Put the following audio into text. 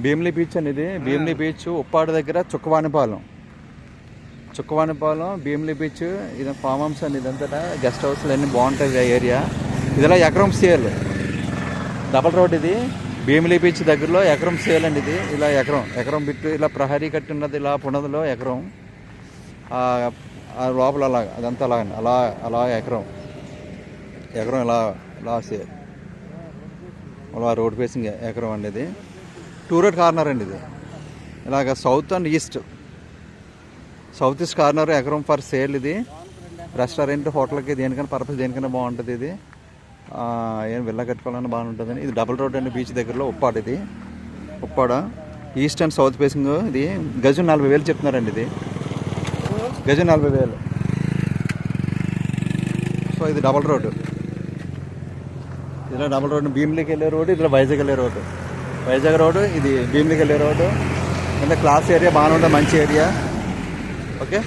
Bheemili beach అనేది Bheemili beach Uppada దగ్గర చుక్కవానిపాలెం Bheemili beach. ఇది ఫామ్ హౌస్ అండి. ఇదంతా గెస్ట్ హౌస్లు అన్నీ బాగుంటుంది ఏరియా. ఇదిలా ఎకరం సేల్ డబల్ రోడ్. ఇది భీమిలి బీచ్ దగ్గరలో ఎకరం సేల్ అండి. ఇది ఇలా ఎకరం బిట్టు ఇలా ప్రహరీ కట్టి ఉన్నది. ఇలా పునదిలో ఎకరం లోపల అలాగ అదంతా అలాగండి. అలా ఎకరం ఇలా సేల్ అలా రోడ్ ఫేసింగ్ ఎకరం అండి. ఇది 2 రోడ్ కార్నర్ అండి. ఇది ఇలాగ సౌత్ అండ్ ఈస్ట్ కార్నర్ ఎకరం ఫర్ సేల్. ఇది రెస్టారెంట్ హోటల్కి దేనికైనా పర్పస్ దేనికైనా బాగుంటుంది. ఇది ఏం విల్లా కట్టుకోవాలని బాగుంటుందని. ఇది డబుల్ రోడ్ అండి బీచ్ దగ్గరలో ఉప్పాడ. ఇది Uppada east and south facing. ఇది గజం 40,000 చెప్తున్నారండి. ఇది గజం 40,000. సో ఇది డబల్ రోడ్డు. ఇదిలో డబల్ రోడ్డు భీమిలికి వెళ్ళే రోడ్డు, ఇదిలో వైజాగ్ వెళ్ళే రోడ్డు. ఇది భీమిలికి వెళ్ళే రోడ్డు. అంటే క్లాస్ ఏరియా బాగానే ఉంటుంది, మంచి ఏరియా. ఓకే.